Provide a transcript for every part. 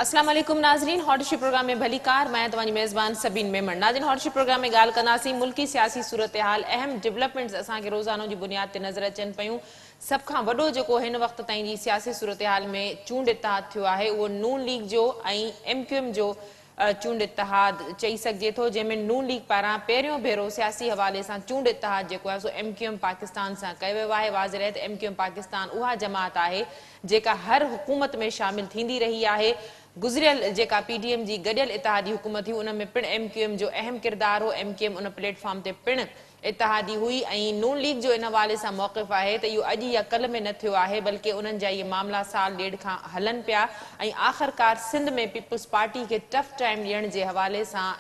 अस्सलाम वालेकुम नाज़रीन, हॉटशी प्रोग्राम में भली कार मैं तव्हांजी मेज़बान सबीन मेमन। नाज़रीन, हॉटशी प्रोग्राम में ॻाल्हि कंदासीं मुल्की सियासी सूरत हाल अहम डेवलपमेंट्स असांखे रोज़ानो जी बुनियाद ते नज़र अचनि पियूं। सभ खां वॾो जेको हिन वक़्त ताईं जी सियासी सूरत हाल में चूंड इतिहाद थियो आहे उहो नून लीग जो ऐं MQM जो चूंड इतिहाद चई सघिजे थो, जंहिंमें नून लीग पारां पहिरियों भेरो सियासी हवाले सां चूंड इतिहाद जेको आहे सो MQM पाकिस्तान सां कयो वियो आहे। वाज़िर आहे त MQM पाकिस्तान उहा जमात आहे जेका हर हुकूमत में शामिल थींदी रही आहे। गुज़रियल जेका PDM जी गॾियल इतिहादी हुकूमत हुई उन में पिणु MQM जो अहम किरदारु हो। MQM उन प्लेटफॉर्म ते पिणु इतिहादी हुई ऐं नून लीग जो इन हवाले सां मौक़िफ़ आहे त इहो अॼु या कल्ह में न थियो आहे, बल्कि उन्हनि जा इहे मामला साल ॾेढ खां हलनि पिया ऐं आख़िरकार सिंध में पीपल्स पार्टी खे टफ टाइम ॾियण जे हवाले सां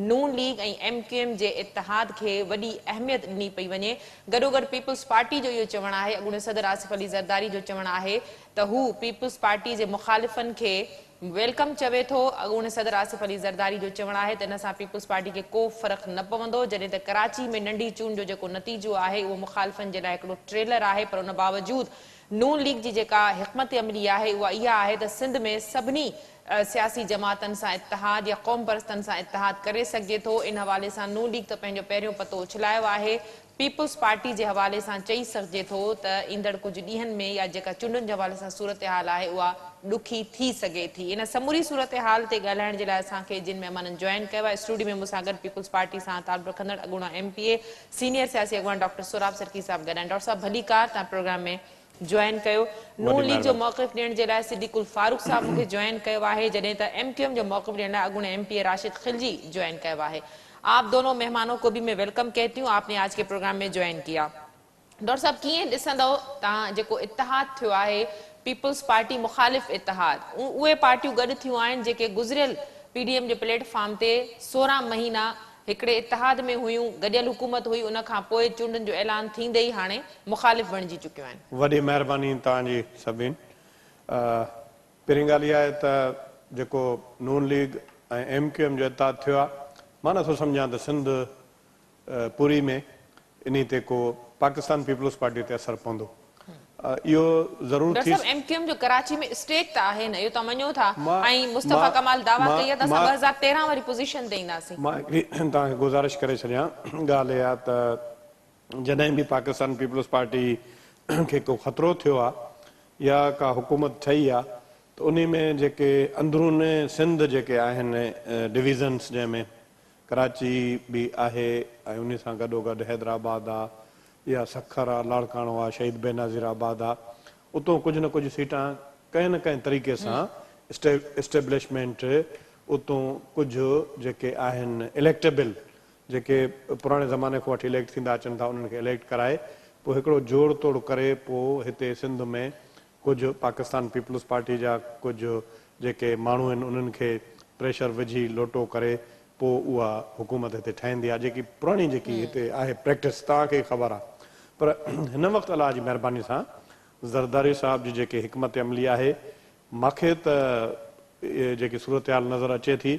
नून लीग ऐं MQM जे इतिहाद खे वॾी अहमियत ॾिनी पई वञे। गॾोगॾु पीपल्स पार्टी जो इहो चवणु आहे, अॻूणे सदर आसिफ अली ज़रदारी जो चवणु आहे त हू पीपल्स पार्टी जे मुख़ालिफ़नि खे वेलकम चवे थो। अॻूणे सदर आसिफ अली ज़रदारी जो चवणु आहे त इन सां पीपल्स पार्टी खे को फ़र्क़ु न पवंदो, जॾहिं त कराची में नंढी चूंड जो जेको नतीजो आहे उहो मुख़ालिफ़नि जे लाइ हिकिड़ो ट्रेलर आहे। पर उन बावजूदि नून लीग जी जेका हिकमत अमली आहे उहा इहा आहे त सिंध में सभिनी सियासी जमातनि सां इतिहाद या क़ौम परस्तनि सां इतिहाद करे सघिजे थो। इन हवाले सां नून लीग त पंहिंजो पहिरियों पतो उछलायो आहे। पीपल्स पार्टी जे हवाले सां चई सघिजे थो त ईंदड़ कुझु ॾींहंनि में या जेका चूंडुनि जे हवाले सां सूरत हाल आहे उहा ॾुखी थी सघे थी। इन समूरी सूरत हाल ते ॻाल्हाइण जे लाइ असांखे जिन महिमाननि जॉइन कयो आहे स्टूडियो में मूंसां गॾु पीपल्स पार्टी सां तालुक़ रखंदड़ अॻूणा MPA सीनियर सियासी अॻवान डॉक्टर सुराब सरकी साहब गॾु आहिनि। डॉक्टर साहब भली कार, तव्हां प्रोग्राम में जॉइन कयो। नून लीग जो मौक़िफ़ ॾियण जे लाइ सिद्दीकुल फारूक साहब मूंखे जॉइन कयो आहे, जॾहिं त MQM जो मौक़िफ़ ॾियण लाइ अॻूणे MPA राशिद खिलजी जॉइन कयो आहे। आप दोनों मेहमानों को भी मैं वेलकम कहती हूँ, आपने आज के प्रोग्राम में ज्वाइन किया। डॉक्टर साहब, कीअं ॾिसंदव तव्हां जेको इतिहाद थियो आहे पीपल्स पार्टी मुख़ालिफ़ इतिहाद, उहे पार्टियूं गॾु थियूं आहिनि जेके गुज़रियल PDM जे प्लेटफॉर्म ते 16 महीना हिकिड़े इतिहाद में हुयूं, गॾियल हुकूमत हुई, उन खां पोइ चूंडुनि जो ऐलान थींदे ई हाणे मुख़ालिफ़ बणिजी चुकियूं आहिनि। वॾी महिरबानी तव्हांजी सभिनी। पहिरीं ॻाल्हि इहा आहे त जेको नून लीग ऐं MQM जो इतिहाद थियो आहे, मां नथो सम्झां त सिंध पूरी में इन ते को पाकिस्तान पीपल्स पार्टी ते असरु पवंदो। इहो ज़रूरु थी MQM जो कराची में स्टेक त आहे न, इहो तव्हां मञो था ऐं मुस्तफ़ा कमाल दावा कई आहे त असां 2013 वारी पोज़ीशन ते ईंदासीं। मां हिकिड़ी तव्हांखे गुज़ारिश करे छॾियां। ॻाल्हि इहा त जॾहिं बि पाकिस्तान पीपल्स पार्टी खे को ख़तरो थियो आहे या का हुकूमत ठही आहे त उन में जेके अंदरून सिंध जेके आहिनि डिविज़न्स, जंहिंमें कराची बि आहे ऐं उन सां गॾोगॾु हैदराबाद आहे या सखर आहे, लाड़काणो आहे, शहीद बेनज़ीर आबाद आहे, उतां कुझु न कुझु सीटां कंहिं न कंहिं तरीक़े सां इस्टेब्लिशमेंट उतां कुझु जेके आहिनि इलेक्टेबल, जेके पुराणे ज़माने खां वठी इलेक्ट थींदा अचनि था, उन्हनि खे इलेक्ट कराए पोइ हिकिड़ो जोड़ तोड़ करे पोइ हिते सिंध में कुझु पाकिस्तान पीपल्स पार्टी जा कुझु जेके माण्हू आहिनि उन्हनि खे प्रेशर विझी लोटो करे पोइ उहा हुकूमत हिते ठहंदी आहे, जेकी पुराणी जेकी हिते आहे प्रैक्टिस तव्हांखे ख़बर आहे। पर हिन वक़्तु अलाह जी महिरबानी सां ज़रदारी साहब जी जेकी हिकमत अमली आहे, मूंखे त इहे जेकी सूरत हाल नज़र अचे थी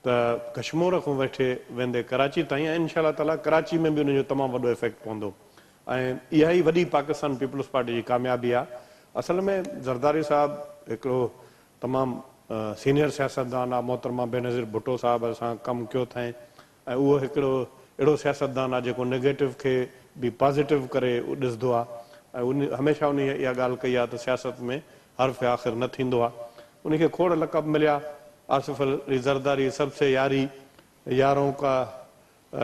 त कश्मीर खां वठी वेंदे कराची ताईं ऐं इंशाअल्लाह ताला कराची में बि उनजो तमामु वॾो इफेक्ट पवंदो ऐं इहा ई वॾी पाकिस्तान पीपल्स पार्टी जी कामयाबी आहे। असल में ज़रदारी साहब हिकिड़ो तमामु सीनियर सियासतदान आहे। मोहतरमा बेनज़ीर भुट्टो साहब सां कमु कयो अथई ऐं उहो हिकिड़ो अहिड़ो सियासतदान आहे जेको नेगेटिव खे बि पॉज़िटिव करे ॾिसंदो आहे ऐं उन हमेशह उन इहा ॻाल्हि कई आहे त सियासत में हर्फ़ आख़िर न थींदो आहे। उनखे खोड़ लक़ब मिलिया, आसिफ अली ज़रदारी सबसे यारों का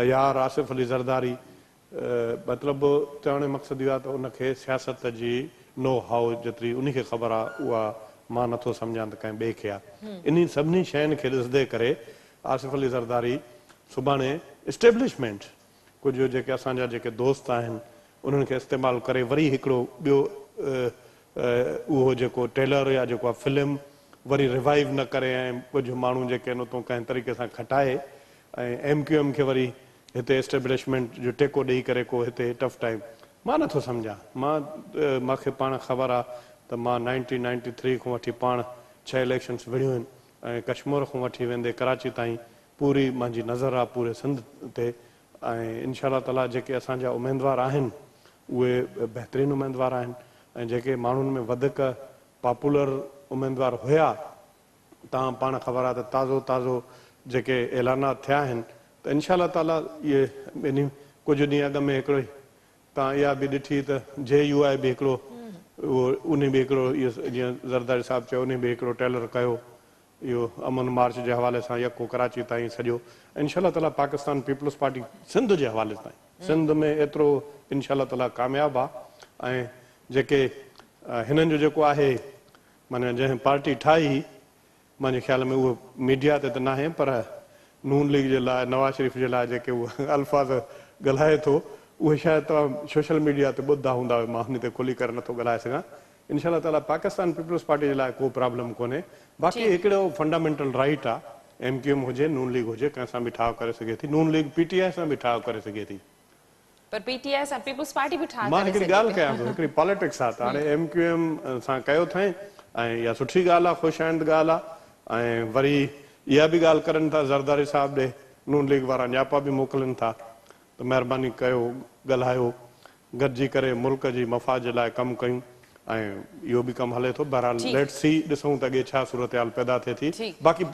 यार आसिफ अली ज़रदारी। मतिलबु चवण जो मक़सदु इहो आहे त उनखे सियासत जी नो हाउ जेतिरी उनखे ख़बर आहे उहा मां नथो सम्झां त कंहिं ॿिए खे आहे। इन सभिनी शयुनि खे ॾिसंदे करे आसिफ अली ज़रदारी सुभाणे इस्टेब्लिशमेंट कुझु जेके असांजा जेके दोस्त आहिनि उन्हनि खे इस्तेमालु करे वरी हिकिड़ो ॿियो उहो जेको ट्रेलर या जेको आहे फिल्म वरी रिवाइव न करे ऐं कुझु माण्हू जेके आहिनि उतां कंहिं तरीक़े सां खटाए ऐं MQM खे वरी हिते इस्टेब्लिशमेंट जो टेको ॾेई करे को हिते टफ टाइम, मां नथो सम्झां। मूंखे पाण ख़बर आहे त मां 1993 खां वठी पाण 6 इलेक्शन्स विढ़ियूं आहिनि ऐं कश्मीर खां वठी वेंदे कराची ताईं पूरी मुंहिंजी नज़र आहे पूरे सिंध ते ऐं इंशाअल्लाह ताला जेके असांजा उमेदवार आहिनि उहे बहितरीनु उमेदवार आहिनि ऐं जेके माण्हुनि में वधीक पॉपुलर उमेदवार हुया तव्हां पाण ख़बर आहे त ताज़ो ताज़ो जेके ऐलानात थिया आहिनि त इनशा ताला इहे ॿिन्ही कुझु ॾींहं अॻ में हिकिड़ो तव्हां इहा बि ॾिठी त JUI बि हिकिड़ो उहो उन बि हिकिड़ो इहो जीअं ज़रदारी साहिबु चयो उन बि हिकिड़ो टेलर कयो इहो अमन मार्च जे हवाले सां यको कराची ताईं सॼो इनशा ताला पाकिस्तान पीपल्स पार्टी सिंध जे हवाले ताईं सिंध में एतिरो इनशा ताला कामयाबु आहे ऐं जेके हिननि जो जेको आहे माना जंहिं पार्टी ठाही मुंहिंजे ख़्याल में उहो मीडिया ते त नाहे पर नून लीग जे लाइ नवाज़ शरीफ़ जे लाइ जेके उहे अल्फाज़ ॻाल्हाए थो उहे शायदि तव्हां सोशल मीडिया ते ॿुधा हूंदा मां हुन ते खुली करे नथो ॻाल्हाए सघां इनशा ताला पाकिस्तान पीपल्स पार्टी जे लाइ को प्रॉब्लम कोन्हे बाक़ी हिकिड़ो फंडामेंटल राइट आहे MQM हुजे नून लीग हुजे कंहिंसां बि ठाव करे सघे थी नून लीग PTI सां बि ठाव करे सघे थी पर PTI सां पीपल्स पार्टी बि ठाह मां करे हिकिड़ी ॻाल्हि कयां थो हिकिड़ी पॉलिटिक्स आहे त हाणे MQM सां कयो अथई ऐं इहा सुठी ॻाल्हि आहे ख़ुशआइंद ॻाल्हि आहे ऐं वरी इहा बि ॻाल्हि करनि था ज़रदारी साहिब ॾे नून लीग वारा न्यापा बि मोकिलनि था त महिरबानी कयो ॻाल्हायो गॾिजी करे मुल्क जी मफ़ाद जे लाइ कमु कयूं ऐं इहो बि कमु हले थो बहरहाल लेट सी ॾिसूं त अॻे छा सूरत हाल पैदा थिए थी बाक़ी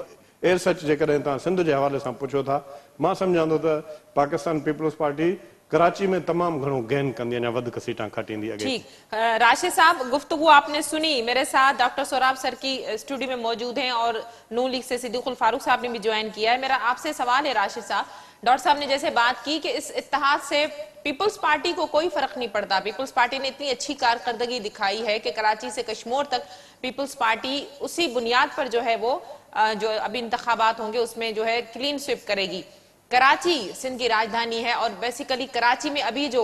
एयर सच जेकॾहिं तव्हां सिंध जे हवाले सां पुछो था मां सम्झां थो त पाकिस्तान पीपल्स पार्टी कराची में तमाम घणो गेन कंदी अञा वधीक सीटां खटींदी अॻे ठीक राशिद साहब गुफ्तगू आपने सुनी मेरे साथ डॉक्टर सोराब सर की स्टूडियो में मौजूद हैं और नून लीग से सिद्दीकुल फारूक साहब ने भी ज्वाइन किया है मेरा आपसे सवाल है राशिद साहब डॉक्टर साहब ने जैसे बात की कि इस इत्तेहाद से पीपल्स पार्टी को कोई फर्क नहीं पड़ता पीपल्स पार्टी ने इतनी अच्छी कारकर्दगी दिखाई है कि कराची से कश्मीर तक पीपल्स पार्टी उसी बुनियाद पर जो है वो जो अभी इंतखाबात होंगे उसमें जो है क्लीन स्वीप करेगी कराची सिंध की राजधानी है और बेसिकली कराची में अभी जो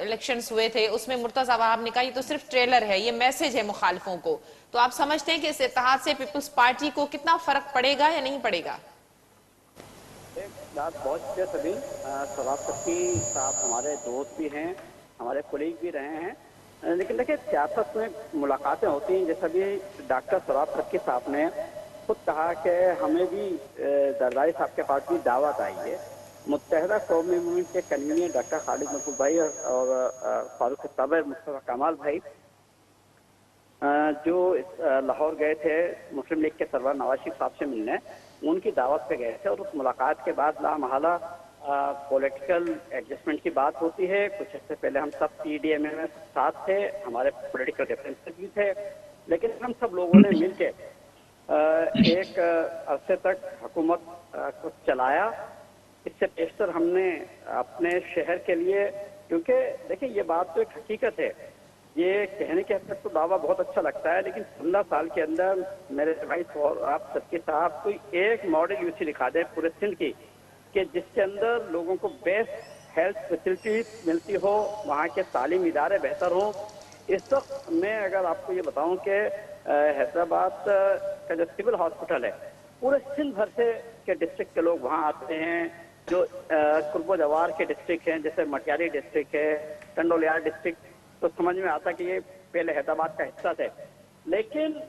इलेक्शंस हुए थे उसमें मुर्तजा वहाब ने कहा ये तो सिर्फ ट्रेलर है ये मैसेज है मुखालिफों को तो आप समझते हैं कि इस इत्तेहाद से पीपल्स पार्टी को कितना फर्क पड़ेगा या नहीं पड़ेगा बात बहुत शुक्रिया सभी सवाब सफ़ी साहब हमारे दोस्त भी हैं हमारे कोलीग भी रहे हैं लेकिन देखिए सियासत में मुलाकातें होती हैं जैसा भी डॉक्टर सवाब सफ़ी साहब ने खुद कहा कि हमें भी जरदारी साहब के पास भी दावत आई है मुत्तहदा कौमी मूवमेंट के कन्वीनर डॉक्टर खालिद मकबूल भाई और फारूक सबर मुस्तफा कमाल भाई जो लाहौर गए थे मुस्लिम लीग के सरवर नवाज शरीफ साहब से मिलने उनकी दावत पे गए थे और उस मुलाकात के बाद लामहला पॉलिटिकल एडजस्टमेंट की बात होती है कुछ इससे पहले हम सब PDMA में साथ थे हमारे पॉलिटिकल डिफरेंसेस भी थे लेकिन हम सब लोगों ने मिलकर एक अरसे तक हुकूमत को चलाया इससे बेशतर हमने अपने शहर के लिए क्योंकि देखिए ये बात तो एक हकीकत है ये कहने के हद तक तो दावा बहुत अच्छा लगता है लेकिन 15 साल के अंदर मेरे भाई और आप सबके साहब कोई एक मॉडल यूसी दिखा दे पूरे सिंध की कि जिसके अंदर लोगों को बेस्ट हेल्थ फैसिलिटीज मिलती हो वहाँ के तालीम इदारे बेहतर हों इस वक्त मैं अगर आपको ये बताऊं कि हैदराबाद का जो सिविल हॉस्पिटल है पूरे सिंध भर से के डिस्ट्रिक्ट के लोग वहाँ आते हैं जो कुर्बो जवार के डिस्ट्रिक्ट हैं जैसे मटियारी डिस्ट्रिक्ट है टंडोलियार डिस्ट्रिक्ट तो समझ में आता कि ये पहले हैदराबाद का हिस्सा थे लेकिन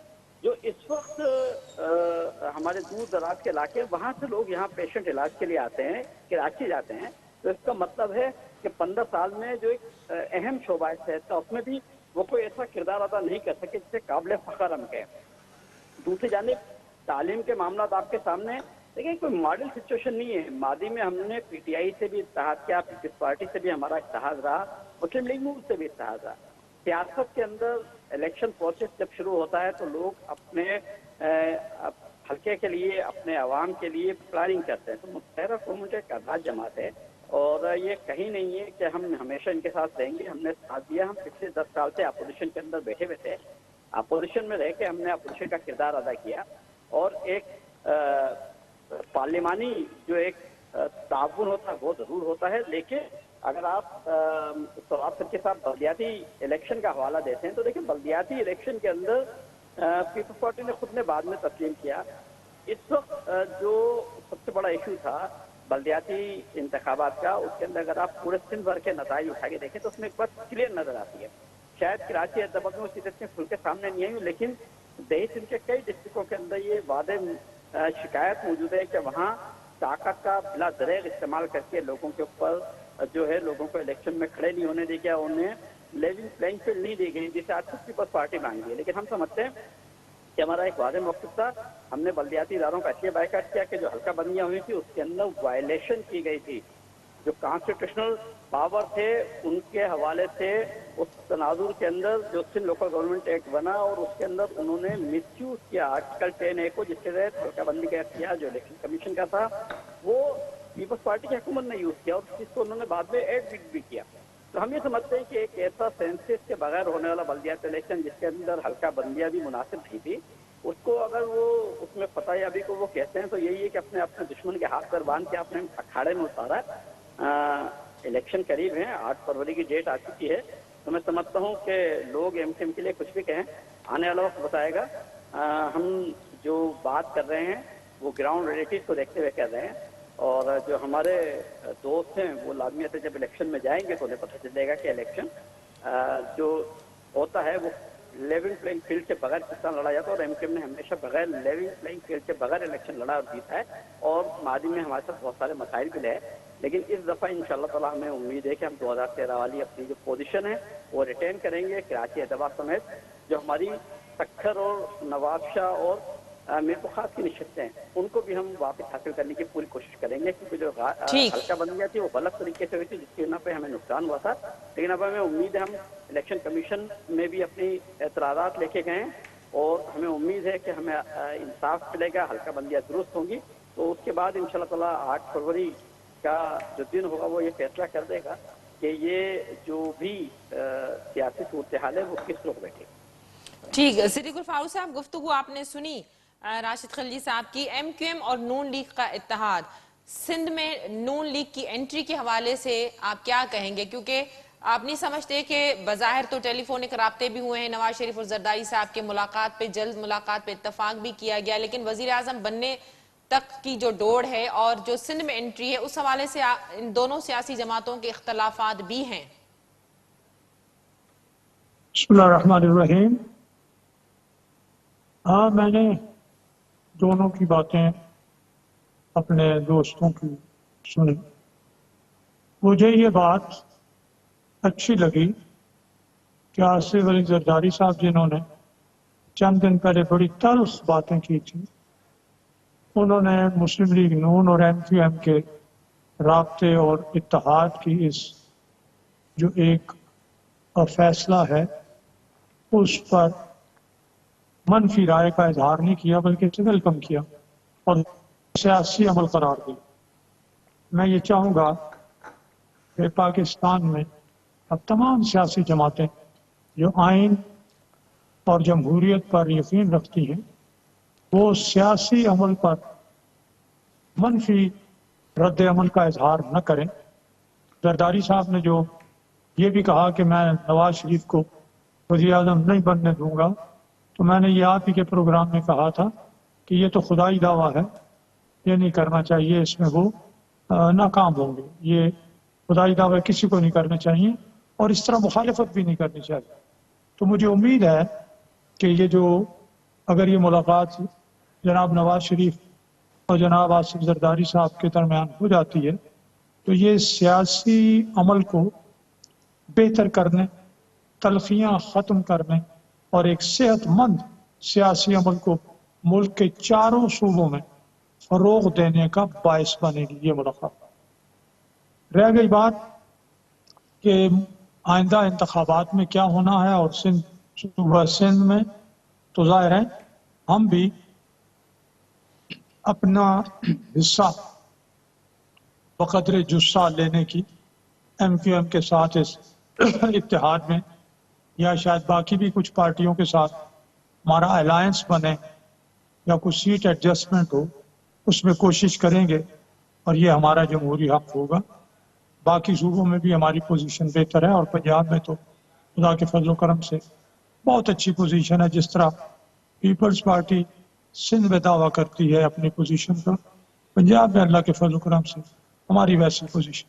जो इस वक्त हमारे दूर दराज के इलाके वहाँ से लोग यहाँ पेशेंट इलाज के लिए आते हैं कराची जाते हैं तो इसका मतलब है कि 15 साल में जो एक अहम शोबा है सेहत का उसमें भी वो कोई ऐसा किरदार अदा नहीं कर सके जिससे काबिल फख्र हम कहें दूसरी जानिब तालीम के मामला आपके सामने देखिए कोई मॉडल सिचुएशन नहीं है मादी में हमने PTI से भी इत्तेहाद किया पीपल्स पार्टी से भी हमारा इत्तेहाद रहा मुस्लिम लीग मूव से भी इत्तेहाद रहा सियासत के अंदर इलेक्शन प्रोसेस जब शुरू होता है तो लोग अपने हल्के के लिए अपने अवाम के लिए प्लानिंग करते हैं तो मुत्तहदा कौम एक आज़ाद जमात है और ये कहीं नहीं है कि हम हमेशा इनके साथ रहेंगे हमने साथ दिया हम पिछले 10 साल से अपोजिशन के अंदर बैठे हुए थे अपोजिशन में रह के हमने अपोजिशन का किरदार अदा किया और एक पार्लिमानी जो एक ताउन होता है वो जरूर होता है लेकिन अगर आप सवाब सर के साथ बल्दियाती इलेक्शन का हवाला देते हैं तो देखिए बल्दियाती इलेक्शन के अंदर पीपल्स पार्टी ने खुद ने बाद में तस्लीम किया इस वक्त जो सबसे बड़ा इशू था बल्दियाती इंतखाबात का उसके अंदर अगर आप पूरे सिंध भर के नताइज उठा के देखें तो उसमें एक बात क्लियर नजर आती है शायद कराची हैदराबाद में वो चीजें इतनी खुल के सामने नहीं आई लेकिन दही सिंध के कई डिस्ट्रिक्टों के अंदर ये वादे शिकायत मौजूद है कि वहाँ ताकत का बिला दरेग इस्तेमाल करके लोगों के ऊपर जो है लोगों को इलेक्शन में खड़े नहीं होने दी गया उन्हें लेवल प्लेइंग फील्ड नहीं दी गई जिसे आज पीपल्स पार्टी मांगी है लेकिन हम समझते हैं कि हमारा एक वादे मौक़िफ़ था। हमने बल्दियाती इदारों का इसलिए बायकॉट किया कि जो हल्का बंदियाँ हुई थी उसके अंदर वायलेशन की गई थी, जो कॉन्स्टिट्यूशनल पावर थे उनके हवाले से उस तनाजुर के अंदर जो सिंध लोकल गवर्नमेंट एक्ट बना और उसके अंदर उन्होंने मिसयूज किया आर्टिकल 10A को, जिसके तहत हल्का बंदी का इख्तियार जो इलेक्शन कमीशन का था वो पीपल्स पार्टी की हुकूमत ने यूज किया और उस चीज को उन्होंने बाद में एडमिट भी किया। तो हम ये समझते हैं कि एक ऐसा सेंसस के बगैर होने वाला बल्दियात इलेक्शन जिसके अंदर हल्का बंदियां भी मुनासिब नहीं थी, उसको अगर वो उसमें फतेहायाबी को वो कहते हैं तो यही है कि अपने अपने दुश्मन के हाथ पर बांध के आपने अखाड़े में उतारा। इलेक्शन करीब है, 8 फरवरी की डेट आ चुकी है, तो मैं समझता हूँ कि लोग एमसीएम के लिए कुछ भी कहें, आने वाला वक्त बताएगा। हम जो बात कर रहे हैं वो ग्राउंड रियलिटीज को देखते हुए कर रहे हैं और जो हमारे दोस्त हैं वो लाजमियत से जब इलेक्शन में जाएंगे तो उन्हें पता चलेगा कि इलेक्शन जो होता है वो लेवल प्लेइंग फील्ड के बगैर किस तरह लड़ा जाता है। और एमकेएम ने हमेशा बगैर लेवल प्लेइंग फील्ड के बगैर इलेक्शन लड़ा और जीता है और मादी में हमारे साथ बहुत सारे मसाइल भी रहे, लेकिन इस दफ़ा इंशाअल्लाह ताला हमें उम्मीद है कि हम 2013 वाली अपनी जो पोजीशन है वो रिटेन करेंगे। कराची एतबार समेत जो हमारी सक्खर और नवाबशाह और मीरपुखात की नशस्तें हैं उनको भी हम वापस हासिल करने की पूरी कोशिश करेंगे, क्योंकि जो हल्का बंदियाँ थी वो गलत तरीके से हुई थी जिसकी वजह पे हमें नुकसान हुआ था। लेकिन अब हमें उम्मीद है, हम इलेक्शन कमीशन में भी अपनी एतराज़ात लेके गए हैं और हमें उम्मीद है कि हमें इंसाफ मिलेगा, हल्का बंदियाँ दुरुस्त होंगी। तो उसके बाद इंशाअल्लाह ताला 8 फरवरी का जो दिन होगा वो ये फैसला कर देगा कि ये जो भी सियासी सूरत हाल है वो किस रुख बैठे। ठीक, सिद्दीकुल फारूक साहब, गुफ्तगू आपने सुनी राशिद खिलजी साहब की। एमक्यूएम और नून लीग का इत्तेहाद, सिंध में नून लीग की एंट्री के हवाले से आप क्या कहेंगे? क्योंकि आप नहीं समझते कि बज़ाहिर तो टेलीफोनिक राब्ते भी हुए हैं, नवाज शरीफ और जरदारी साहब के मुलाकात पे, जल्द मुलाकात पे इत्तफाक भी किया गया, लेकिन वजीर आजम बनने तक की जो दौड़ है और जो सिंध में एंट्री है उस हवाले से इन दोनों सियासी जमातों के इख्तलाफात भी हैं। बिस्मिल्लाहिर्रहमानिर्रहीम। हाँ, मैंने दोनों की बातें अपने दोस्तों की सुनी। मुझे ये बात अच्छी लगी कि आसिफ अली जरदारी साहब जिन्होंने चंद दिन पहले बड़ी तल्ख बातें की थी, उन्होंने मुस्लिम लीग नून और एमक्यूएम के राब्ते और इत्तेहाद की इस जो एक फैसला है उस पर मनफी राय का इजहार नहीं किया, बल्कि इसे वेलकम किया और सियासी अमल करार दिया। मैं ये चाहूँगा कि पाकिस्तान में अब तमाम सियासी जमातें जो आइन और जमहूरियत पर यकीन रखती हैं वो सियासी अमल पर मनफी रद्द अमल का इजहार न करें। जरदारी साहब ने जो ये भी कहा कि मैं नवाज शरीफ को वज़ीर आज़म नहीं बनने दूंगा, तो मैंने ये आप ही के प्रोग्राम में कहा था कि ये तो खुदाई दावा है, ये नहीं करना चाहिए, इसमें वो नाकाम होंगे। ये खुदाई दावा किसी को नहीं करना चाहिए और इस तरह मुखालिफत भी नहीं करनी चाहिए। तो मुझे उम्मीद है कि ये जो अगर ये मुलाकात जनाब नवाज शरीफ और जनाब आसिफ जरदारी साहब के दरमियान हो जाती है तो ये सियासी अमल को बेहतर करने, तलखियाँ ख़त्म करने और एक सेहतमंद सियासी अमल को मुल्क के चारों सूबों में फरोग देने का बायस बनेगी ये मुलाकात। रह गई बात कि आइंदा इंतखाबात में क्या होना है और सिंध में, तो जाहिर है हम भी अपना हिस्सा बकदरे जुस्सा लेने की एमक्यूएम के साथ इस इत्तेहाद में या शायद बाकी भी कुछ पार्टियों के साथ हमारा अलायंस बने या कुछ सीट एडजस्टमेंट हो, उसमें कोशिश करेंगे और ये हमारा जमहूरी हक होगा। बाकी सूबों में भी हमारी पोजीशन बेहतर है और पंजाब में तो खुदा के फजल करम से बहुत अच्छी पोजीशन है। जिस तरह पीपल्स पार्टी सिंध में दावा करती है अपनी पोजीशन का, पंजाब में अल्लाह के फजल करम से हमारी वैसी पोजीशन।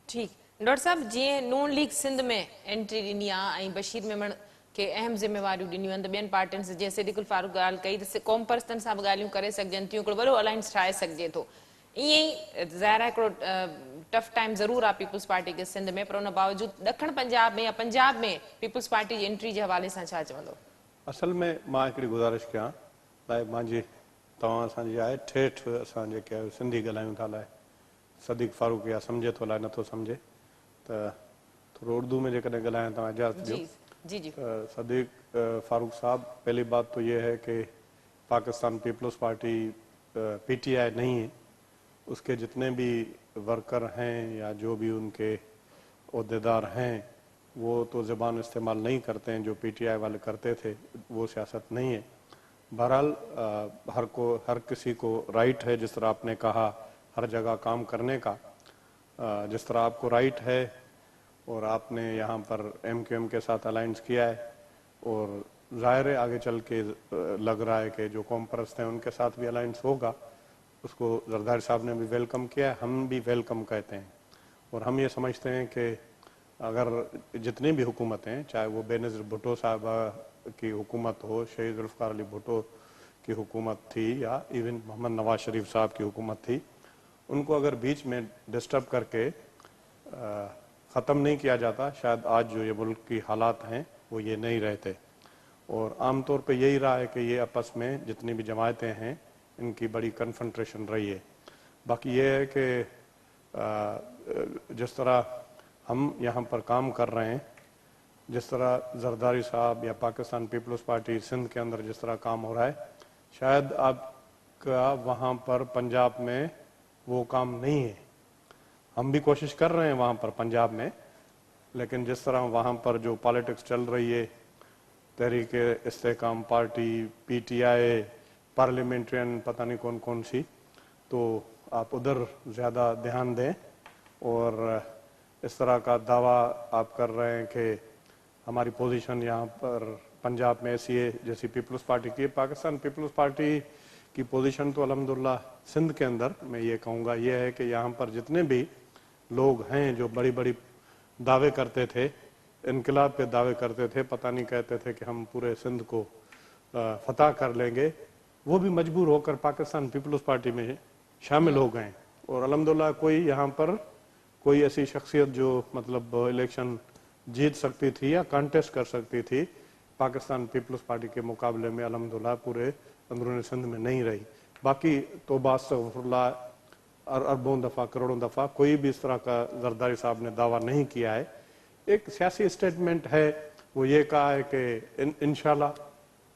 ठीक, डॉक्टर साहब, जी नून लीग सिंध में एंट्री ॾिनी आहे ऐं बशीर मेमण खे अहम जिम्मेवारियूं ॾिनियूं आहिनि, त ॿियनि पार्टियुनि से जीअं सिद्दीकुल फारूक ॻाल्हि कई त क़ौम परस्तनि सां बि ॻाल्हियूं करे सघजनि थियूं, हिकिड़ो वॾो अलायंस ठाहे सघिजे थो। ईअं ई ज़ाहिर आहे हिकिड़ो टफ टाइम ज़रूरु आहे पीपल्स पार्टी खे सिंध में, पर उन बावजूदि ॾखण पंजाब में या पंजाब में पीपल्स पार्टी जी एंट्री जे हवाले सां छा चवंदो? असल में मां हिकिड़ी गुज़ारिश कयां लाइ मुंहिंजी तव्हां असांजी आहे ठेठ असां जेके आहियूं सिंधी ॻाल्हायूं था लाइ सदीक फारूक या सम्झे थो लाइ नथो सम्झे त थोरो उर्दू में जेकॾहिं ॻाल्हायां तव्हां इजाज़त ॾियो। जी जी जी सदीक फारूक साहब, पहली बात तो ये है कि पाकिस्तान पीपल्स पार्टी पीटीआई नहीं है। उसके जितने भी वर्कर हैं या जो भी उनके ओहदेदार हैं वो तो ज़बान इस्तेमाल नहीं करते हैं जो पीटीआई वाले करते थे, वो सियासत नहीं है। बहरहाल हर किसी को राइट है, जिस तरह आपने कहा, हर जगह काम करने का। जिस तरह आपको राइट है और आपने यहाँ पर एमक्यूएम के साथ अलायंस किया है और ज़ाहिर है आगे चल के लग रहा है कि जो कौम परस्त हैं उनके साथ भी अलायंस होगा, उसको जरदारी साहब ने भी वेलकम किया है, हम भी वेलकम कहते हैं। और हम ये समझते हैं कि अगर जितनी भी हुकूमतें हैं, चाहे वो बेनज़ीर भुट्टो साहब की हुकूमत हो, शहीद जुल्फ़िकार अली भुट्टो की हुकूमत थी या इवन मोहम्मद नवाज शरीफ साहब की हुकूमत थी, उनको अगर बीच में डिस्टर्ब करके ख़त्म नहीं किया जाता, शायद आज जो ये मुल्क की हालात हैं वो ये नहीं रहते। और आम तौर पे यही रहा है कि ये आपस में जितनी भी जमायतें हैं इनकी बड़ी कन्फ्रंट्रेशन रही है। बाकी ये है कि जिस तरह हम यहाँ पर काम कर रहे हैं, जिस तरह जरदारी साहब या पाकिस्तान पीपल्स पार्टी सिंध के अंदर जिस तरह काम हो रहा है, शायद आपका वहाँ पर पंजाब में वो काम नहीं है। हम भी कोशिश कर रहे हैं वहाँ पर पंजाब में, लेकिन जिस तरह वहाँ पर जो पॉलिटिक्स चल रही है, तहरीके इस्तेकाम पार्टी, पीटीआई, पार्लियामेंट्रियन, पता नहीं कौन कौन सी, तो आप उधर ज़्यादा ध्यान दें। और इस तरह का दावा आप कर रहे हैं कि हमारी पोजीशन यहाँ पर पंजाब में ऐसी है जैसी पीपल्स पार्टी की है। पाकिस्तान पीपल्स पार्टी की पोजीशन तो अल्हम्दुलिल्लाह सिंध के अंदर मैं ये कहूँगा ये है कि यहाँ पर जितने भी लोग हैं जो बड़ी बड़ी दावे करते थे, इनकलाब के दावे करते थे, पता नहीं कहते थे कि हम पूरे सिंध को फतह कर लेंगे, वो भी मजबूर होकर पाकिस्तान पीपल्स पार्टी में शामिल हो गए। और अल्हम्दुलिल्लाह कोई यहाँ पर कोई ऐसी शख्सियत जो मतलब इलेक्शन जीत सकती थी या कॉन्टेस्ट कर सकती थी पाकिस्तान पीपल्स पार्टी के मुकाबले में अल्हम्दुलिल्लाह पूरे अंदरूनी सिंध में नहीं रही। बाकी तौबा अस्तगफुरुल्लाह अरबों दफ़ा करोड़ों दफ़ा कोई भी इस तरह का जरदारी साहब ने दावा नहीं किया है। एक सियासी स्टेटमेंट है, वो ये कहा है कि इंशाल्लाह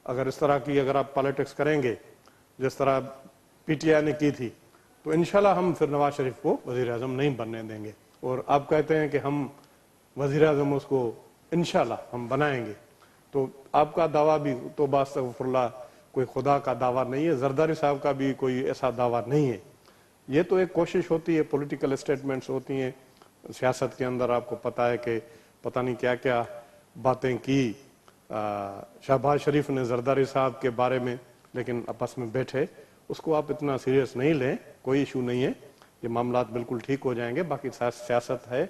अगर इस तरह की अगर आप पॉलिटिक्स करेंगे जिस तरह पीटीआई ने की थी, तो इंशाल्लाह हम फिर नवाज शरीफ को वज़ीर आज़म नहीं बनने देंगे। और आप कहते हैं कि हम वज़ीर आज़म उसको इंशाल्लाह हम बनाएंगे, तो आपका दावा भी तौबा अस्तगफुरुल्लाह कोई खुदा का दावा नहीं है, जरदारी साहब का भी कोई ऐसा दावा नहीं है। ये तो एक कोशिश होती है, पॉलिटिकल स्टेटमेंट्स होती हैं सियासत के अंदर। आपको पता है कि पता नहीं क्या क्या बातें की शहबाज शरीफ ने जरदारी साहब के बारे में, लेकिन आपस में बैठे, उसको आप इतना सीरियस नहीं लें, कोई इशू नहीं है, ये मामलात बिल्कुल ठीक हो जाएंगे। बाकी सियासत है,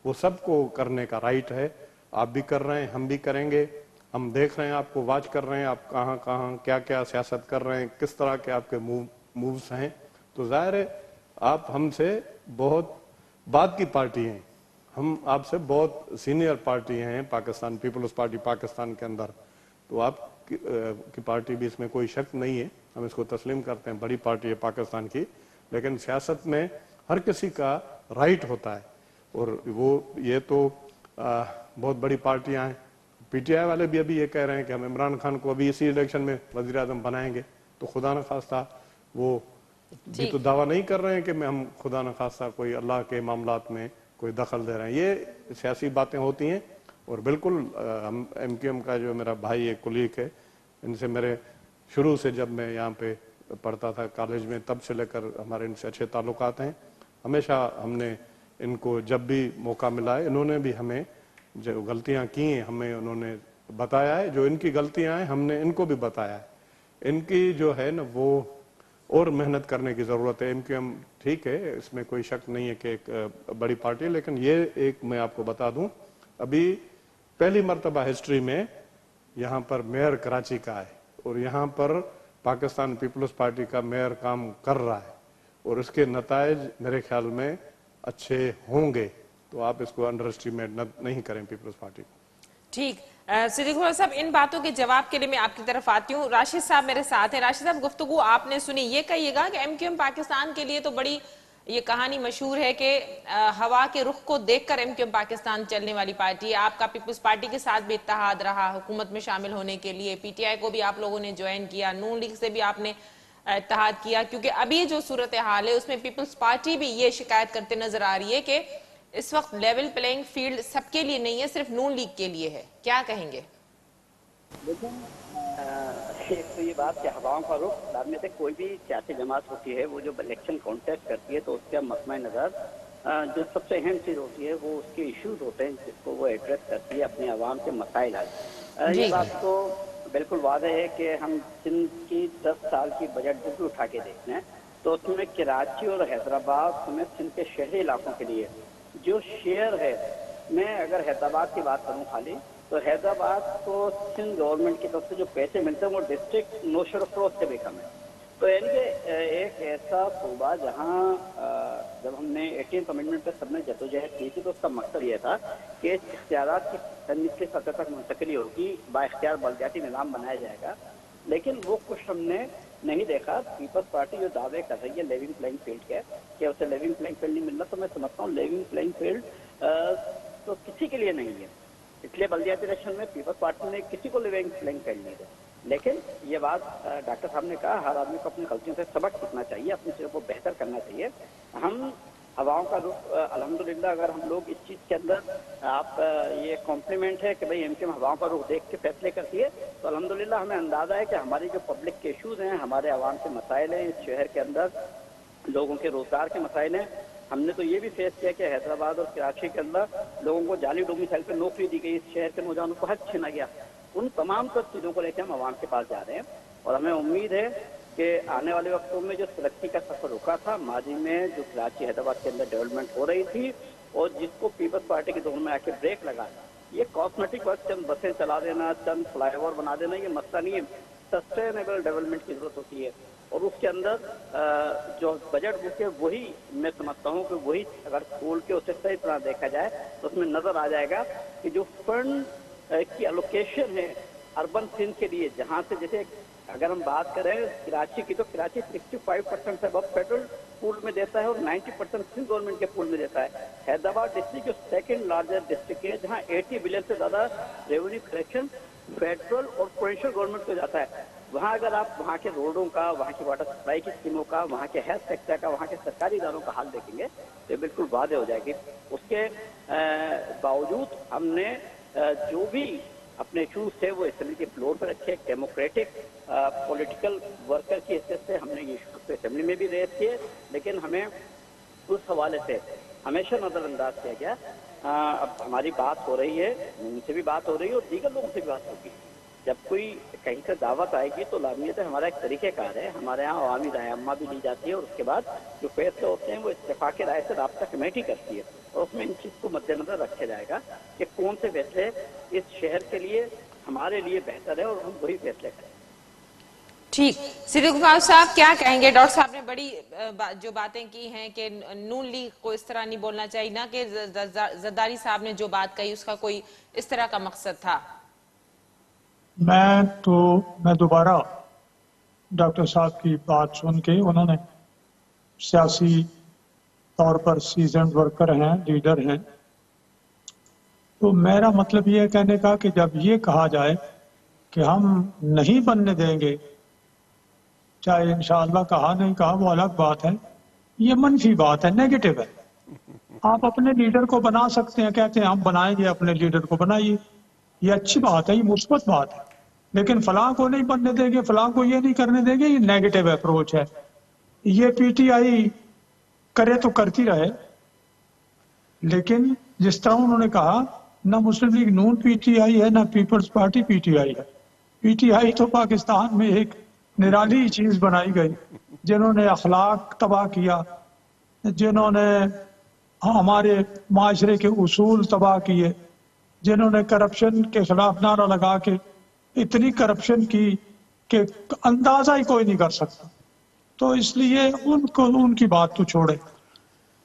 वो सबको करने का राइट है, आप भी कर रहे हैं, हम भी करेंगे। हम देख रहे हैं, आपको वॉच कर रहे हैं, आप कहाँ कहाँ क्या क्या सियासत कर रहे हैं, किस तरह के आपके मूव्स हैं। तो जाहिर है आप हमसे बहुत बाद की पार्टी हैं, हम आपसे बहुत सीनियर पार्टी हैं पाकिस्तान पीपल्स पार्टी पाकिस्तान के अंदर। तो आप की पार्टी भी इसमें कोई शक नहीं है, हम इसको तस्लीम करते हैं, बड़ी पार्टी है पाकिस्तान की। लेकिन सियासत में हर किसी का राइट होता है, और वो ये तो बहुत बड़ी पार्टियां हैं। पीटीआई वाले भी अभी ये कह रहे हैं कि हम इमरान खान को अभी इसी इलेक्शन में वज़ीर आज़म बनाएंगे, तो खुदा न खास्ता वो भी तो दावा नहीं कर रहे हैं कि हम खुदा न खास्ता कोई अल्लाह के मामलात में कोई दखल दे रहे हैं। ये सियासी बातें होती हैं। और बिल्कुल हम एमक्यूएम का जो मेरा भाई एक कुलीग है, इनसे मेरे शुरू से जब मैं यहाँ पे पढ़ता था कॉलेज में, तब से लेकर हमारे इनसे अच्छे ताल्लुकात हैं। हमेशा हमने इनको जब भी मौका मिला है, इन्होंने भी हमें जो गलतियाँ की हैं हमें उन्होंने बताया है, जो इनकी गलतियाँ हैं हमने इनको भी बताया है। इनकी जो है ना वो और मेहनत करने की ज़रूरत है। एमक्यूएम ठीक है, इसमें कोई शक नहीं है कि एक बड़ी पार्टी है, लेकिन ये एक मैं आपको बता दूं, अभी पहली मर्तबा हिस्ट्री में यहाँ पर मेयर कराची का है, और यहाँ पर पाकिस्तान पीपल्स पार्टी का मेयर काम कर रहा है, और इसके नतायज मेरे ख्याल में अच्छे होंगे। तो आप इसको अंडर एस्टिमेट नहीं करें पीपल्स पार्टी को। ठीक। सिद्दीक हुआ साहब, इन बातों के जवाब के लिए मैं आपकी तरफ आती हूँ। राशिद साहब मेरे साथ हैं। राशिद साहब, गुफ्तगू आपने सुनी, ये कहिएगा कि एमक्यूएम पाकिस्तान के लिए तो बड़ी ये कहानी मशहूर है कि हवा के रुख को देखकर एमक्यूएम पाकिस्तान चलने वाली पार्टी है। आपका पीपल्स पार्टी के साथ भी इत्तेहाद रहा हुकूमत में शामिल होने के लिए, पीटीआई को भी आप लोगों ने ज्वाइन किया, नून लीग से भी आपने इत्तेहाद किया, क्योंकि अभी जो सूरत हाल है उसमें पीपल्स पार्टी भी ये शिकायत करते नजर आ रही है कि इस वक्त लेवल प्लेइंग फील्ड सबके लिए नहीं है, सिर्फ नून लीग के लिए है। क्या कहेंगे? लेकिन एक तो ये बात कि हवाओं का रुख बाद में से कोई भी सियासी जमात होती है, वो जो इलेक्शन कॉन्टेस्ट करती है तो उसका मसला नज़र जो सबसे अहम चीज़ होती है वो उसके इश्यूज होते हैं जिसको वो एड्रेस करती है, अपने आवाम के मसाइल हल। ये बात तो बिल्कुल वाज़ेह है कि हम सिंध की 10 साल की बजट बुक उठा के देखते हैं तो उसमें कराची और हैदराबाद समेत सिंध के शहरी इलाकों के लिए जो शेयर है, मैं अगर हैदराबाद की बात करूं खाली, तो हैदराबाद को सिंध गवर्नमेंट की तरफ से जो पैसे मिलते हैं वो डिस्ट्रिक्ट नौशर अफरोज से भी कम है। तो यानी कि एक ऐसा सूबा जहां जब हमने 18th अमेंडमेंट पर सबने जदोजहद की थी तो उसका मकसद ये था कि इख्तियारात की निचली सतह तक मुंतकिली होगी, बाइख्तियार बलदियाती निज़ाम बनाया जाएगा, लेकिन वो कुछ हमने नहीं देखा। पीपल्स पार्टी जो दावे कर रही है लेवल प्लेइंग फील्ड के कि उसे लेवल प्लेइंग फील्ड नहीं मिलना, तो मैं समझता हूँ लेवल प्लेइंग फील्ड तो किसी के लिए नहीं है। इसलिए बल्दियाती इलेक्शन में पीपल्स पार्टी ने किसी को लेवल प्लेइंग फील्ड नहीं दिया। लेकिन ये बात डॉक्टर साहब ने कहा, हर आदमी को अपनी गलतियों से सबक सीखना चाहिए, अपनी चीज़ों को बेहतर करना चाहिए। हम हवाओं का रुख अल्हम्दुलिल्लाह, अगर हम लोग इस चीज़ के अंदर आप ये कॉम्प्लीमेंट है कि भाई एमक्यूएम हवाओं का रुख देख के फैसले करती है, तो अल्हम्दुलिल्लाह हमें अंदाज़ा है कि हमारी जो पब्लिक के इशूज़ हैं, हमारे आवाम के मसाइल हैं, इस शहर के अंदर लोगों के रोज़गार के मसाइल हैं। हमने तो ये भी फेस किया कि हैदराबाद और कराची के अंदर लोगों को जाली डोमिसाइल पर नौकरी दी गई, इस शहर के नौजवानों को हक छीना गया। उन तमाम सब चीज़ों को लेकर हम आवाम के पास जा रहे हैं और हमें उम्मीद है कि आने वाले वक्तों में जो तरक्की का सफर रुका था, माजी में जो कराची हैदराबाद के अंदर डेवलपमेंट हो रही थी और जिसको पीपल्स पार्टी के दौर में आके ब्रेक लगा, ये कॉस्मेटिक वर्क, चंद बसें चला देना, चंद फ्लाईओवर बना देना, ये मसला नहीं है। सस्टेनेबल डेवलपमेंट की जरूरत होती है और उसके अंदर जो बजट बुक है वही मैं समझता हूँ कि वही अगर खोल के उसे सही तरह देखा जाए तो उसमें नजर आ जाएगा कि जो फंड की एलोकेशन है अर्बन सिंध के लिए, जहाँ से जैसे अगर हम बात करें कराची की, तो कराची 65% से अब फेडरल पूल में देता है और 90% सिंध गवर्नमेंट के पूल में देता है। हैदराबाद डिस्ट्रिक्ट जो सेकंड लार्जेस्ट डिस्ट्रिक्ट है, जहाँ 80 बिलियन से ज़्यादा रेवेन्यू कलेक्शन फेडरल और प्रोविंशियल गवर्नमेंट को जाता है। वहाँ अगर आप वहाँ के रोडों का, वहाँ की वाटर सप्लाई की स्कीमों का, वहाँ के हेल्थ सेक्टर का, वहाँ के सरकारी इदारों का हाल देखेंगे तो बिल्कुल वादे हो जाएगी। उसके बावजूद हमने जो भी अपने इशूज थे वो असेंबली के फ्लोर पर रखे। डेमोक्रेटिक पॉलिटिकल वर्कर की हैसियत से हमने ये इशूज असेंबली में भी रेज किए, लेकिन हमें उस हवाले से हमेशा नज़रअंदाज किया गया। अब हमारी बात हो रही है, उनसे भी बात हो रही है और दीगर लोगों से भी बात होगी। जब कोई कहीं से दावत आएगी तो लाजमियत है, हमारा एक तरीक़ेकार है, हमारे यहाँ अवामी राय अम्मा भी ली जाती है और उसके बाद जो फैसले होते हैं वो इत्तेफाक़ राय से राब्ता कमेटी करती है और उसमें इन चीज़ को मद्देनजर रखा जाएगा कि कौन से फैसले इस शहर के लिए हमारे लिए बेहतर है और हम वही फैसले करें। ठीक, सिद्दीक साहब क्या कहेंगे? डॉक्टर साहब ने बड़ी जो बातें की हैं कि नून लीग को इस तरह नहीं बोलना चाहिए, ना कि जरदारी साहब ने जो बात कही उसका कोई इस तरह का मकसद था। मैं दोबारा डॉक्टर साहब की बात सुन के, उन्होंने सियासी तौर पर सीजन्ड वर्कर हैं, लीडर हैं, तो मेरा मतलब ये कहने का कि जब ये कहा जाए कि हम नहीं बनने देंगे, चाहे इंशाअल्लाह कहा नहीं कहा वो अलग बात है, ये मनफी बात है, नेगेटिव है। आप अपने लीडर को बना सकते हैं, कहते हैं हम बनाएंगे, अपने लीडर को बनाइए, ये अच्छी बात है, ये मुस्बत बात है। लेकिन फलां को नहीं बनने देंगे, फलां को ये नहीं करने देंगे, ये नेगेटिव अप्रोच है। ये पीटीआई करे तो करती रहे, लेकिन जिस तरह उन्होंने कहा, ना मुस्लिम लीग नून पीटीआई है, ना पीपल्स पार्टी पीटीआई है। पीटीआई तो पाकिस्तान में एक निराली चीज बनाई गई, जिन्होंने अखलाक तबाह किया, जिन्होंने हमारे माशरे के उसूल तबाह किए, जिन्होंने करप्शन के खिलाफ नारा लगा के इतनी करप्शन की कि अंदाजा ही कोई नहीं कर सकता। तो इसलिए उनको, उनकी बात तो छोड़े,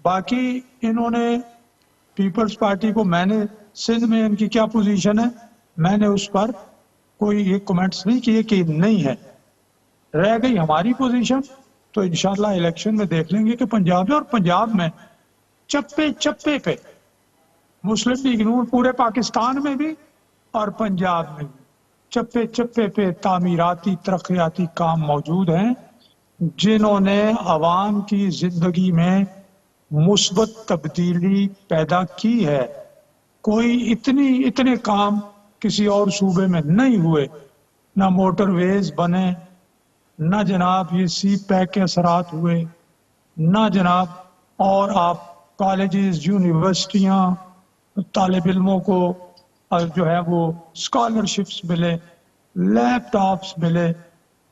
बाकी इन्होंने पीपल्स पार्टी को, मैंने सिंध में इनकी क्या पोजीशन है, मैंने उस पर कोई ये कमेंट्स नहीं किए कि नहीं है। रह गई हमारी पोजीशन तो इंशाल्लाह इलेक्शन में देख लेंगे कि पंजाब में, और पंजाब में चप्पे चप्पे पे मुस्लिम लीग नून पूरे पाकिस्तान में भी और पंजाब में भी चप्पे चप्पे पे तामीराती तरक्याती काम मौजूद हैं, जिन्होंने आवाम की जिंदगी में मुस्बत तब्दीली पैदा की है। कोई इतने काम किसी और सूबे में नहीं हुए, ना मोटरवेज बने, ना जनाब ये सी पैक के असरात हुए, ना जनाब और आप कॉलेजेस यूनिवर्सिटियां तालिब इल्मों को जो है वो स्कॉलरशिप्स मिले, लैपटॉप्स मिले,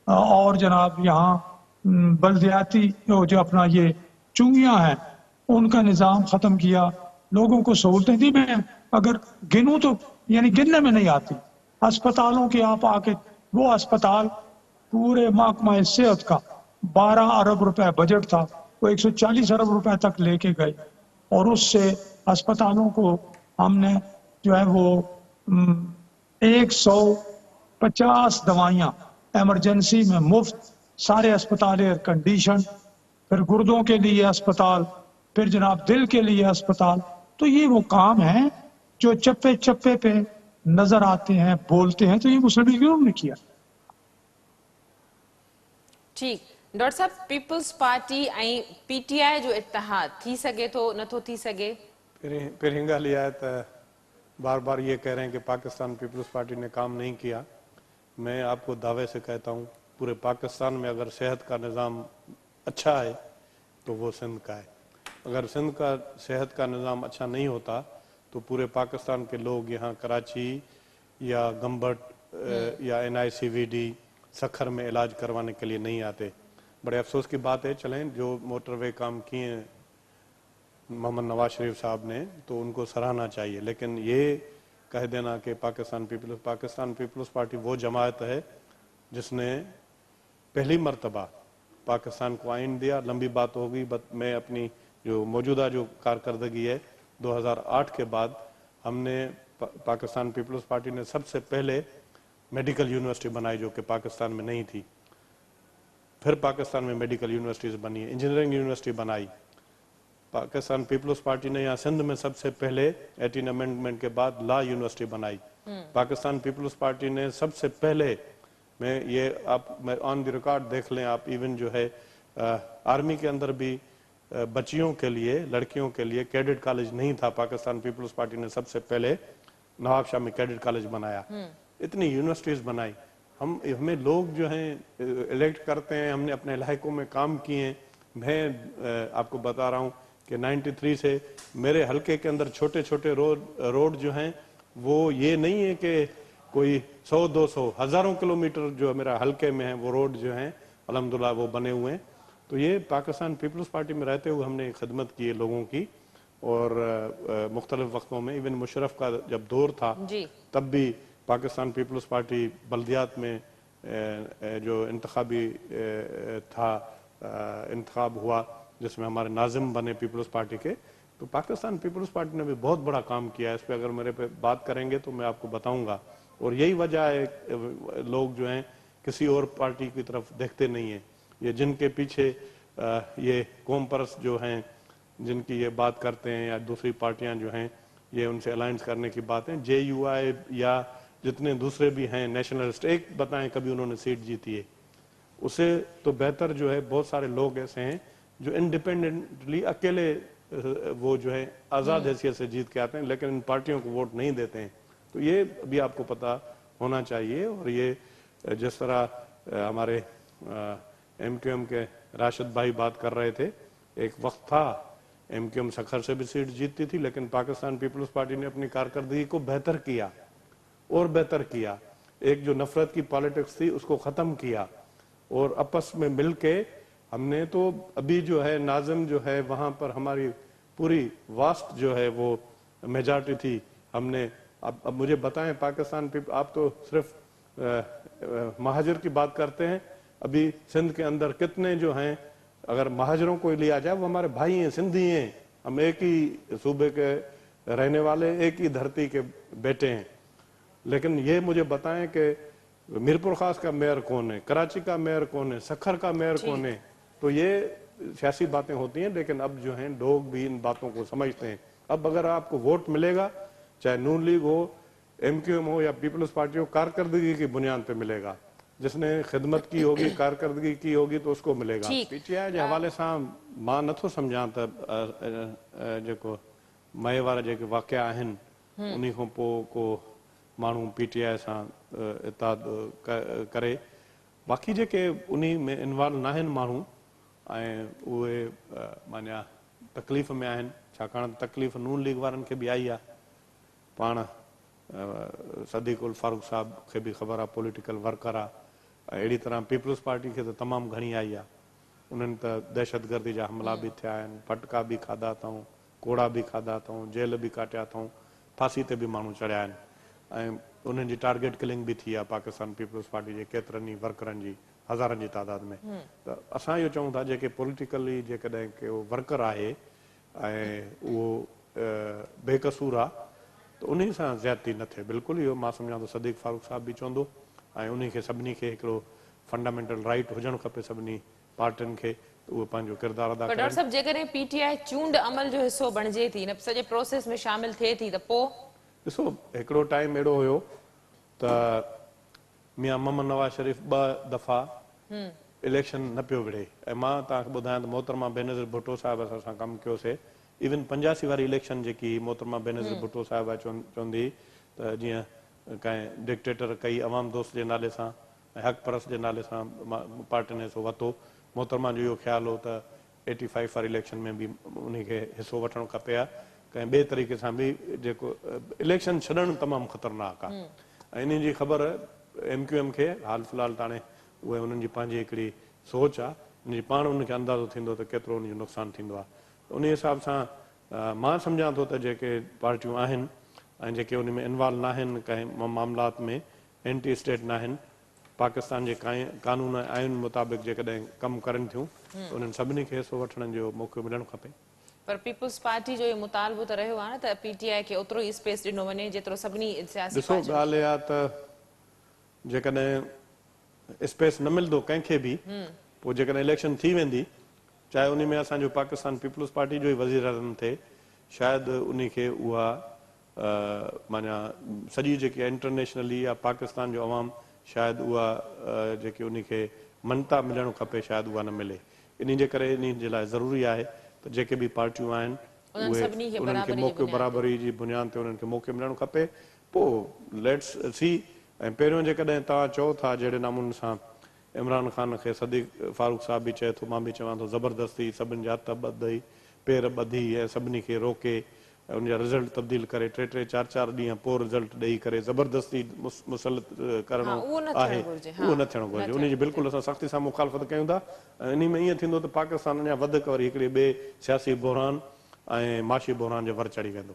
और जनाब यहाँ बल्दियाती जो अपना ये चुंगियां हैं उनका निज़ाम ख़त्म किया, लोगों को सहूलतें दी। मैं अगर गिनूं तो यानी गिनने में नहीं आती। अस्पतालों के आप आके वो अस्पताल पूरे महकमा सेहत का 12 अरब रुपए बजट था, वो 140 अरब रुपए तक लेके गए, और उससे अस्पतालों को हमने जो है वो 150 दवाइयाँ एमरजेंसी में मुफ्त, सारे अस्पताल एयर कंडीशन, फिर गुर्दों के लिए अस्पताल, फिर जनाब दिल के लिए अस्पताल। तो ये वो काम है जो चप्पे चप्पे पे नजर आते हैं, बोलते हैं, तो ये मुस्लिम लीग ने किया। ठीक, डॉक्टर साहब, पीपल्स पार्टी ऐं पीटीआई जो इत्तेहाद थी सके तो नथो थी सके? पहिरीं ॻाल्हि इहा आहे त बार बार ये कह रहे हैं कि पाकिस्तान पीपल्स पार्टी ने काम नहीं किया। मैं आपको दावे से कहता हूँ पूरे पाकिस्तान में अगर सेहत का निज़ाम अच्छा है तो वो सिंध का है। अगर सिंध का सेहत का निज़ाम अच्छा नहीं होता तो पूरे पाकिस्तान के लोग यहाँ कराची या गंबट या NICVD सखर में इलाज करवाने के लिए नहीं आते। बड़े अफसोस की बात है, चलें जो मोटरवे काम किए मोहम्मद नवाज शरीफ साहब ने तो उनको सराहना चाहिए, लेकिन ये कह देना कि पाकिस्तान पीपल्स पार्टी वो जमात है जिसने पहली मर्तबा पाकिस्तान को आइन दिया। लंबी बात होगी, मैं अपनी जो मौजूदा जो कारकर्दगी है 2008 के बाद हमने पाकिस्तान पीपल्स पार्टी ने सबसे पहले मेडिकल यूनिवर्सिटी बनाई जो कि पाकिस्तान में नहीं थी। फिर पाकिस्तान में मेडिकल यूनिवर्सिटीज बनी, इंजीनियरिंग यूनिवर्सिटी बनाई। पाकिस्तान पीपल्स पार्टी ने यहाँ सिंध में सबसे पहले 18 अमेंडमेंट के बाद लॉ यूनिवर्सिटी बनाई। पाकिस्तान पीपल्स पार्टी ने सबसे पहले, मैं ऑन द रिकॉर्ड देख लें आप, इवन जो है आर्मी के अंदर भी बच्चियों के लिए, लड़कियों के लिए कैडेट कॉलेज नहीं था। पाकिस्तान पीपल्स पार्टी ने सबसे पहले नवाब शाह में कैडेट कॉलेज बनाया। इतनी यूनिवर्सिटीज बनाई। हमें लोग जो हैं इलेक्ट करते हैं, हमने अपने इलाकों में काम किए। मैं आपको बता रहा हूँ कि 93 से मेरे हलके के अंदर छोटे छोटे रोड जो हैं वो ये नहीं है कि कोई 100-200 हजारों किलोमीटर जो मेरा हलके में है वो रोड जो हैं अल्हम्दुलिल्लाह वो बने हुए हैं। तो ये पाकिस्तान पीपल्स पार्टी में रहते हुए हमने खिदमत की है लोगों की, और मुख्तलिफ वक्तों में, इवन मुशर्रफ का जब दौर था तब भी पाकिस्तान पीपल्स पार्टी बल्दियात में जो इंतखाबी था, इंतखाब हुआ जिसमें हमारे नाजिम बने पीपल्स पार्टी के, तो पाकिस्तान पीपल्स पार्टी ने भी बहुत बड़ा काम किया है। इस पर अगर मेरे पे बात करेंगे तो मैं आपको बताऊंगा। और यही वजह है लोग जो हैं किसी और पार्टी की तरफ देखते नहीं हैं। ये जिनके पीछे ये कौम परस्त जो हैं जिनकी ये बात करते हैं, या दूसरी पार्टियां जो हैं ये उनसे अलायंस करने की बातें, JUI या जितने दूसरे भी हैं नेशनलिस्ट, एक बताएं कभी उन्होंने सीट जीती है? उसे तो बेहतर जो है बहुत सारे लोग ऐसे हैं जो इंडिपेंडेंटली अकेले वो जो है आज़ाद हैसियत से जीत के आते हैं, लेकिन इन पार्टियों को वोट नहीं देते हैं। तो ये भी आपको पता होना चाहिए। और ये जिस तरह हमारे MQM के राशिद भाई बात कर रहे थे, एक वक्त था MQM सखर से भी सीट जीतती थी, लेकिन पाकिस्तान पीपल्स पार्टी ने अपनी कारकर्दगी को बेहतर किया और बेहतर किया। एक जो नफरत की पॉलिटिक्स थी उसको ख़त्म किया, और आपस में मिलके हमने तो अभी जो है नाजिम जो है वहाँ पर हमारी पूरी वास्ट जो है वो मेजॉरिटी थी। हमने अब मुझे बताएं पाकिस्तान पे, आप तो सिर्फ महाजिर की बात करते हैं। अभी सिंध के अंदर कितने जो हैं, अगर महाजिरों को लिया जाए वो हमारे भाई हैं, सिंधी हैं, हम एक ही सूबे के रहने वाले, एक ही धरती के बेटे हैं। لیکن یہ مجھے بتائیں کہ میرپور خاص کا میئر کون ہے, کراچی کا میئر کون ہے, سکھر کا میئر کون ہے. تو یہ سیاسی باتیں ہوتی ہیں, لیکن اب جو ہیں لوگ بھی ان باتوں کو سمجھتے ہیں. اب اگر آپ کو ووٹ ملے گا, چاہے نون لیگ ہو, ایم کیو ایم ہو یا پیپلز پارٹی ہو, کارکردگی کی بنیاد پہ ملے گا. جس نے خدمت کی ہوگی, کارکردگی کی ہوگی, تو اس کو ملے گا. پی ٹی آئی जे हवाले सां मां नथो सम्झां त जेको मए वारा जेके वाक़िया आहिनि उन्ही खां पोइ को माण्हू पी टी आई सां इताद करे. बाक़ी जेके उन्ही में इन्वॉल्व न आहिनि माण्हू ऐं उहे माना तकलीफ़ में आहिनि, छाकाणि त तकलीफ़ नून लीग वारनि खे बि आई आहे. पाण सदीक उल फारूक साहब खे बि ख़बर आहे, पॉलिटिकल वर्कर आहे. अहिड़ी तरह पीपल्स पार्टी खे त तमामु घणी आई आहे. उन्हनि त दहशतगर्दी जा हमला बि थिया आहिनि, फटका बि खाधा अथऊं, कोड़ा बि खाधा अथऊं, जेल बि काटिया अथऊं, फांसी ते बि माण्हू चढ़िया आहिनि. ऐं उन्हनि जी टारगेट किलिंग बि थी आहे पाकिस्तान पीपल्स पार्टी जे केतिरनि ई वर्करनि जी, हज़ारनि जी तादाद में. त असां इहो चऊं था जेके पॉलिटिकली जेकॾहिं को वर्कर आहे ऐं उहो बेकसूर आहे त उन सां ज़्यादती न थिए. बिल्कुलु इहो मां सम्झां थो सदीक फारूक साहब बि चवंदो, ऐं उन खे सभिनी खे हिकिड़ो फंडामेंटल राइट हुजणु खपे सभिनी पार्टियुनि खे, उहो पंहिंजो किरदारु अदा पर कनि. डॉक्टर साहब जेकॾहिं पीटीआई चूंड अमल जो हिसो बणिजे थी, न सॼे प्रोसेस में शामिल थिए थी, त पोइ ॾिसो हिकिड़ो टाइम अहिड़ो हुयो त मियां मोहम्मद नवाज़ शरीफ़ 2 दफ़ा इलेक्शन न पियो विढ़े. ऐं मां तव्हांखे ॿुधायां त मोहतरमा बेनज़ीर भुट्टो साहिब सां कमु कयोसीं. इवन 85 वारी इलेक्शन जेकी मोहतरमा बेनज़ीर भुट्टो साहिब चवंदी त जीअं कंहिं डिक्टेटर कई अवाम दोस्त जे नाले सां ऐं हक़ परस्त जे नाले सां पार्टियुनि हिसो वरितो. मोहतरमा जो इहो ख़्यालु हो त 85 वारी इलेक्शन में बि उनखे हिसो वठणु खपे आहे. कंहिं ॿिए तरीक़े सां बि जेको इलेक्शन छॾणु तमामु ख़तरनाक आहे. ऐं इन जी ख़बर एम क्यू एम खे हाल फ़िलहालु हाणे उहे उन्हनि जी पंहिंजी हिकिड़ी सोच आहे, उनजी पाण उनखे अंदाज़ो थींदो त केतिरो उनजो नुक़सानु थींदो आहे. उन हिसाब सां मां सम्झां थो त जेके पार्टियूं आहिनि ऐं जेके उन में इन्वॉल्व न आहिनि कंहिं मामलात में, एंटी स्टेट न आहिनि, पाकिस्तान जे कानून आइन मुताबिक़ जेकॾहिं कमु करनि थियूं त उन्हनि सभिनी खे हिसो वठण जो मौक़ो मिलणु खपे. पर पीपल्स पार्टी जो इहो मुतालबो त रहियो आहे न त पीटीआई खे ओतिरो ई स्पेस ॾिनो वञे जेतिरो सभिनी सियासी ॾिसो ॻाल्हि इहा त जेकॾहिं स्पेस न मिलंदो कंहिंखे बि, पोइ जेकॾहिं इलेक्शन थी वेंदी, चाहे उन में असांजो पाकिस्तान पीपल्स पार्टी जो ई वज़ीर आज़म थिए, शायदि उनखे उहा माना सॼी जेकी इंटरनेशनली या पाकिस्तान जो अवाम शायदि उहा जेकी उनखे मन्नता मिलणु खपे शायदि उहा न मिले. इन जे करे इन जे लाइ ज़रूरी आहे त जेके बि पार्टियूं आहिनि उहे उन्हनि खे मौक़ो बराबरी जी बुनियाद ते उन्हनि खे मौक़ो मिलणु खपे. पोइ लेट्स सी. ऐं पहिरियों जेकॾहिं तव्हां चओ था जहिड़े नमूने सां इमरान ख़ान खे सदीक फारूक साहब बि चए थो, मां बि चवां थो, ज़बरदस्ती सभिनि जा हथ ॿधई, पेर ॿधी ऐं सभिनी खे रोके ऐं उनजा रिज़ल्ट तब्दील करे 3-3, 4-4 ॾींहं पोइ रिज़ल्ट ॾेई करे ज़बरदस्ती मुसलत करणो आहे, उहो न थियणु घुरिजे. उनजी बिल्कुलु असां सख़्ती सां मुखालफ़त कयूं था. ऐं इन में ईअं थींदो त पाकिस्तान अञा वधीक वरी हिकिड़े ॿिए सियासी बहरान ऐं माशी बहरान जे वर चढ़ी वेंदो.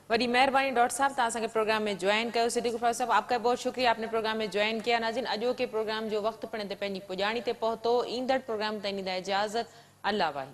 बड़ी मेहरबानी डॉक्टर साहब, तव्हां असांखे प्रोग्राम में ज्वाइन कयो. सिद्दीक फारूक साहब, आपका बहुत शुक्रिया, आपने प्रोग्राम में ज्वाइन किया. नाज़रीन, अॼोके प्रोग्राम जो वक़्तु पिण ते पंहिंजी पुॼाणी ते पहुतो. ईंदड़ प्रोग्राम ताईं ॾींदा इजाज़त. अल्लाह वाही.